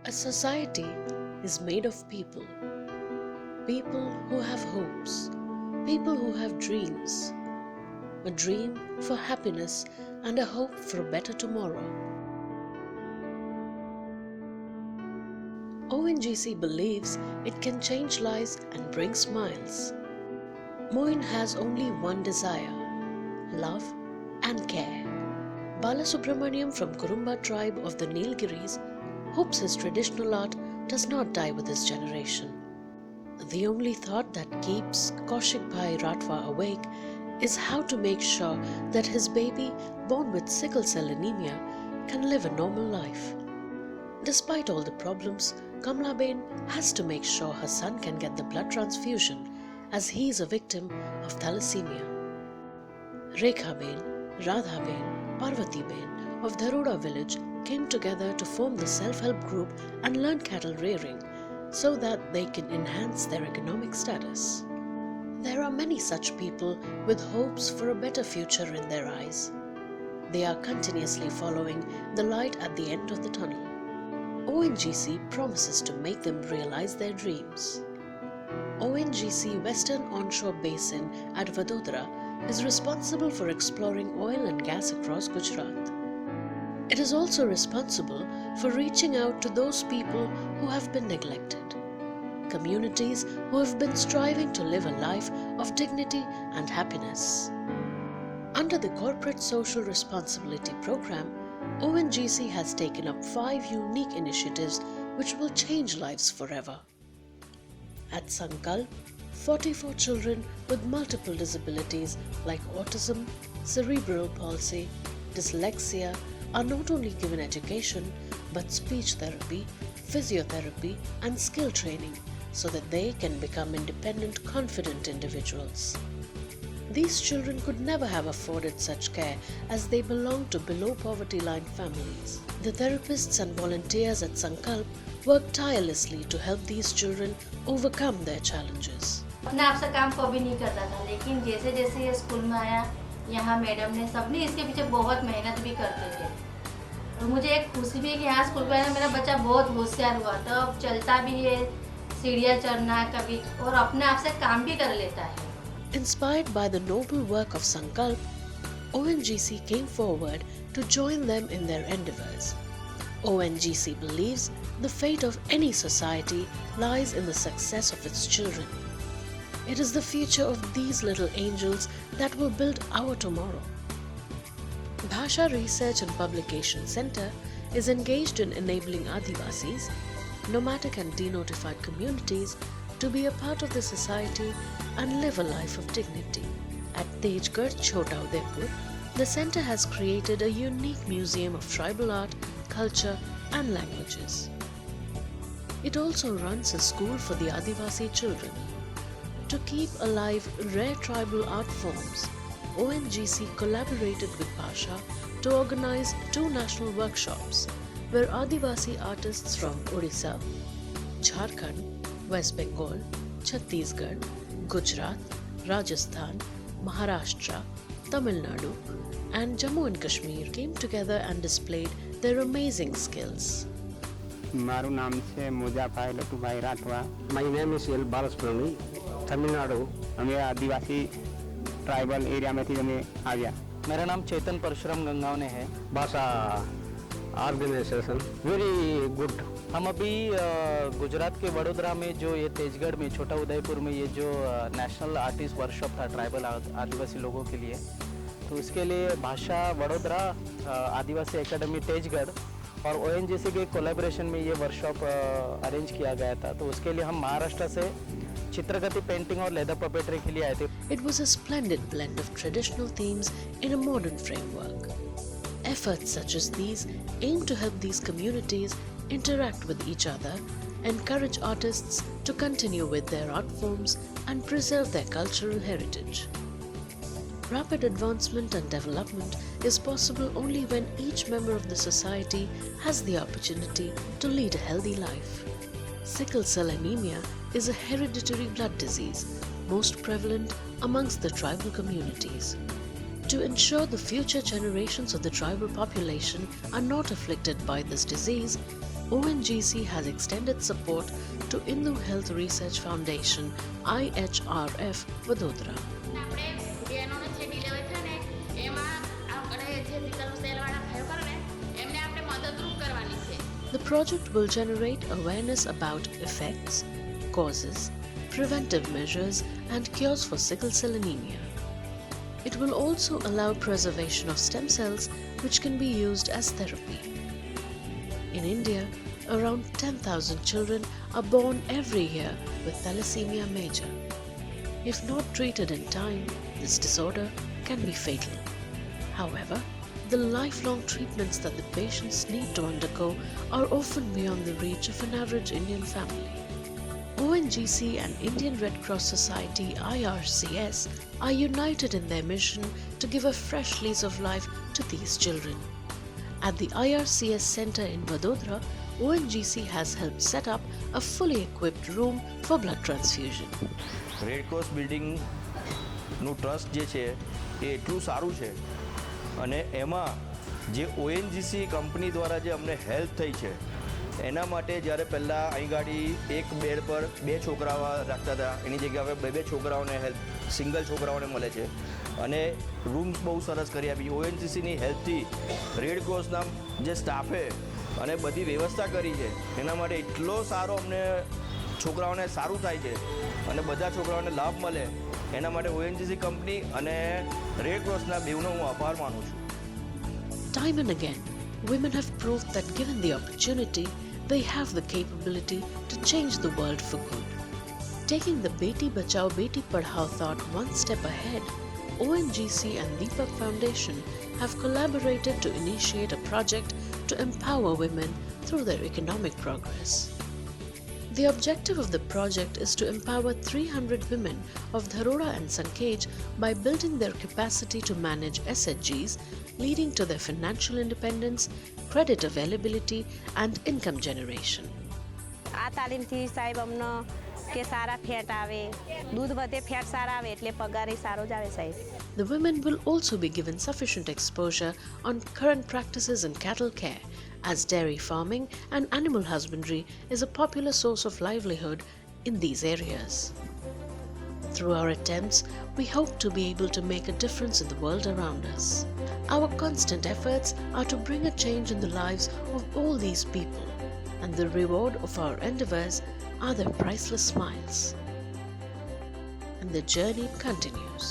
A society is made of people. People who have hopes. People who have dreams. A dream for happiness and a hope for a better tomorrow. ONGC believes it can change lives and bring smiles. Moin has only one desire: love and care. Balasubramaniam from Kurumba tribe of the Nilgiris hopes his traditional art does not die with his generation. The only thought that keeps Kaushik Bhai Ratwa awake is how to make sure that his baby born with sickle cell anemia can live a normal life. Despite all the problems, Kamlaben has to make sure her son can get the blood transfusion as he is a victim of thalassemia. Rekhaben, Radhaben, Parvatiben of Dharoda village came together to form the self-help group and learn cattle rearing so that they can enhance their economic status. There are many such people with hopes for a better future in their eyes. They are continuously following the light at the end of the tunnel. ONGC promises to make them realize their dreams. ONGC Western Onshore Basin at Vadodara is responsible for exploring oil and gas across Gujarat. It is also responsible for reaching out to those people who have been neglected, communities who have been striving to live a life of dignity and happiness. Under the Corporate Social Responsibility Program, ONGC has taken up 5 unique initiatives which will change lives forever. At Sankalp, 44 children with multiple disabilities like autism, cerebral palsy, dyslexia are not only given education but speech therapy, physiotherapy and skill training so that they can become independent, confident individuals. These children could never have afforded such care as they belong to below poverty line families. The therapists and volunteers at Sankalp work tirelessly to help these children overcome their challenges. अपने आप से काम कभी नहीं करता था, लेकिन जैसे जैसे ये स्कूल में आया, यहाँ मैडम ने सबने इसके पीछे बहुत मेहनत भी करते थे और मुझे एक खुशी भी है कि यहाँ स्कूल में मेरा बच्चा बहुत होशियार हुआ, तो अब चलता भी है, सीढ़ियाँ चढ़ना कभी और अपने आप से काम भी कर लेता है. Inspired by the noble work of Sankalp, ONGC came forward to join them in their endeavours. ONGC believes the fate of any society lies in the success of its children. It is the future of these little angels that will build our tomorrow. Bhasha Research and Publication Centre is engaged in enabling Adivasis, nomadic and denotified communities, to be a part of the society and live a life of dignity. At Tejgarh, Chota Udaipur, the centre has created a unique museum of tribal art, culture and languages. It also runs a school for the Adivasi children. To keep alive rare tribal art forms, ONGC collaborated with Bhasha to organize 2 national workshops where Adivasi artists from Odisha, Jharkhand, West Bengal, Chhattisgarh, Gujarat, Rajasthan, Maharashtra, Tamil Nadu and Jammu and Kashmir came together and displayed their amazing skills. મારું નામ છે મુજાભાઈ લટુભાઈ Rathwa. My name is L. Balasubramani, Tamil Nadu. અમે આદિવાસી tribal એરિયામાંથી અમે આવ્યા. मेरा नाम चेतन परशुराम गंगावने है. Bhasha organization very good. हम अभी गुजरात के वडोदरा में जो ये तेजगढ़ में छोटा उदयपुर में ये जो नेशनल आर्टिस्ट वर्कशॉप था ट्राइबल आदिवासी लोगों के लिए, तो उसके लिए भाषा वडोदरा आदिवासी एकेडमी तेजगढ़ और ONGC के कोलैबोरेशन में ये वर्कशॉप अरेंज किया गया था. तो उसके लिए हम महाराष्ट्र से चित्रगति पेंटिंग और लेदर पपेटरी के लिए आए थे. It was a splendid blend of traditional themes in a modern framework. Efforts such as these aim to help these communities interact with each other, encourage artists to continue with their art forms and preserve their cultural heritage. Rapid advancement and development is possible only when each member of the society has the opportunity to lead a healthy life. Sickle cell anemia is a hereditary blood disease most prevalent amongst the tribal communities. To ensure the future generations of the tribal population are not afflicted by this disease, ONGC has extended support to Hindu Health Research Foundation IHRF Vadodara. આપણે બહેનોને જે delivery થાય ને એમાં આપણે જે sickle સેલવાળા ભાઈઓ કરે ને એમને આપણે મદદરૂપ કરવાની છે. The project will generate awareness about effects, causes, preventive measures, and cures for sickle cell anemia. It will also allow preservation of stem cells, which can be used as therapy. In India, around 10,000 children are born every year with thalassemia major. If not treated in time, this disorder can be fatal. However, the lifelong treatments that the patients need to undergo are often beyond the reach of an average Indian family. ONGC and Indian Red Cross Society IRCS are united in their mission to give a fresh lease of life to these children. At the IRCS Centre in Vadodara, ONGC has helped set up a fully equipped room for blood transfusion. Red cross બિલ્ડિંગનું trust જે છે એ એટલું સારું છે અને એમાં જે ONGC company દ્વારા જે અમને હેલ્પ થઈ છે એના માટે જ્યારે પહેલાં અહીં ગાડી એક બેડ પર 2 છોકરાઓ રાખતા હતા એની જગ્યાએ હવે 2 છોકરાઓને હેલ્પ સિંગલ છોકરાઓને મળે છે અને રૂમ્સ બહુ સરસ કરી આપી. ઓએનજીસીની હેલ્પથી રેડ ક્રોસના જે સ્ટાફે અને બધી વ્યવસ્થા કરી છે એના માટે એટલો સારો અમને છોકરાઓને સારું થાય છે અને બધા છોકરાઓને લાભ મળે એના માટે ઓએનજીસી કંપની અને રેડ ક્રોસના બેવનો હું આભાર માનું છું. Time and again, women have proved that given the opportunity, they have the capability to change the world for good. Taking the Beti Bachao Beti Padhao thought one step ahead, ONGC and Deepak Foundation have collaborated to initiate a project to empower women through their economic progress. The objective of the project is to empower 300 women of Dharora and Sankej by building their capacity to manage SHGs, leading to their financial independence, credit availability, and income generation. આ તાલીમથી સાહેબ અમને કે સારા fat આવે, દૂધ વધે, fat સારા આવે એટલે પગારે સારો જ આવે સાહેબ. The women will also be given sufficient exposure on current practices in cattle care, as dairy farming and animal husbandry is a popular source of livelihood in these areas. Through our attempts, we hope to be able to make a difference in the world around us. Our constant efforts are to bring a change in the lives of all these people, and the reward of our endeavors are their priceless smiles. And the journey continues.